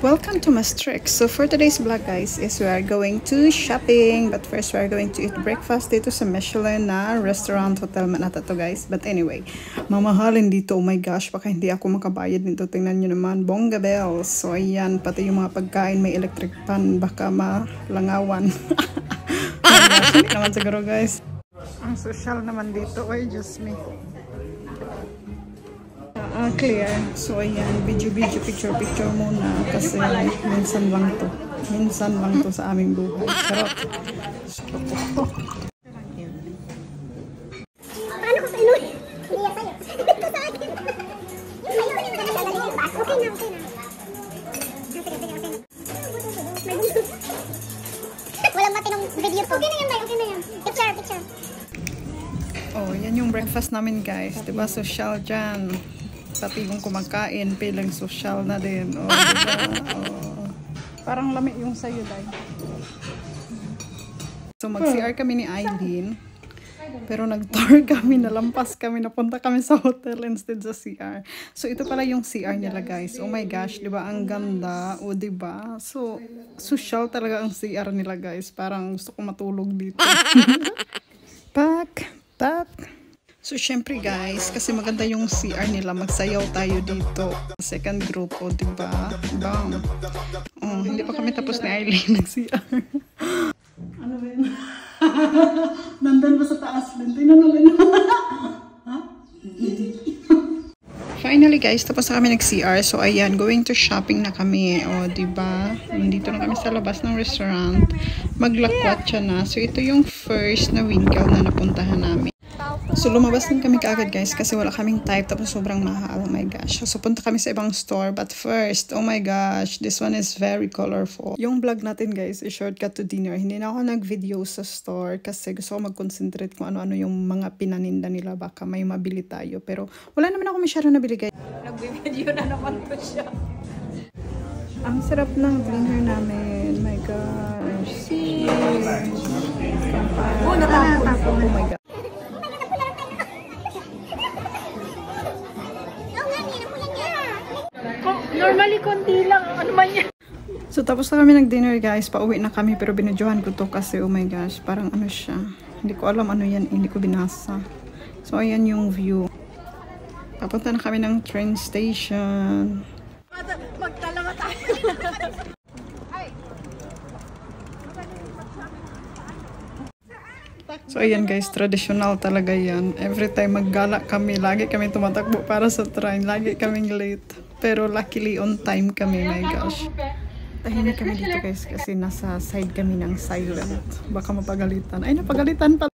Welcome to Maastricht. So for today's vlog guys is we are going to shopping, but first we are going to eat breakfast dito sa Michelin na restaurant hotel man ata to guys. But anyway, mamahalin dito. Oh my gosh, baka hindi ako makabayad nito. Tingnan nyo naman, bongga bells. So ayan, pati yung mga pagkain may electric pan, baka malangawan. Oh my gosh, hindi naman siguro guys. Ang social naman dito, oy, just me. Clear. So ayan, video picture muna kasi minsan lang to sa aming buhay. Charot. Paano ko sa ino? Hindi yan sa'yo. Ito sa akin. Okay na. Walang matinong video po. Okay na yan. Picture. Oh, yan yung breakfast namin guys. Diba social dyan? Pati yung kumakain, pilang social na din. Oh, diba? Oh. Parang lami yung sayo, day. So, mag-CR kami ni Eileen. Pero nag-tour kami, nalampas kami, napunta kami sa hotel instead sa CR. So, ito pala yung CR nila, guys. Oh my gosh, diba? Ang ganda. O, diba? So, social talaga ang CR nila, guys. Parang gusto ko matulog dito. Pak. So, syempre guys, kasi maganda yung CR nila, magsayaw tayo dito. Second group, o, diba? Bang. Oh, hindi pa kami tapos ni Eileen nag-CR. Ano ba yun? Nandan ba sa taas? Tingnan na rin. Ha? Finally guys, tapos na kami nag-CR. So, ayan, going to shopping na kami. O, diba? Nandito na kami sa labas ng restaurant. Maglakwat siya na. So, ito yung first na Winkle na napuntahan namin. So, lumabas din kami kaagad guys kasi wala kaming type tapos sobrang mahal. Oh my gosh. So, punta kami sa ibang store. But first, oh my gosh, this one is very colorful. Yung vlog natin guys is shortcut to dinner. Hindi na ako nag-video sa store kasi gusto ko mag-concentrate kung ano-ano yung mga pinaninda nila. Baka may mabili tayo. Pero wala naman ako masyado nabili guys. Nag-video na naman po siya. Ang sarap ng dinner namin. My gosh. Cheers. Oh, natapon. Oh my god. Normally, konti lang. Ano man yan? So, tapos na kami nag-dinner guys. Pauwi na kami pero binadyohan ko to kasi oh my gosh, parang ano siya. Hindi ko alam ano yan. Hindi ko binasa. So, ayan yung view. Papunta na kami ng train station. Magtalawa tayo. So, ayan guys, traditional talaga yan. Every time maggala kami, lagi kami tumatakbo para sa train. Lagi kaming late. Pero luckily on time kami, my gosh. Tahimik kami dito guys kasi nasa side kami ng silent. Baka mapagalitan. Ay, napagalitan pa.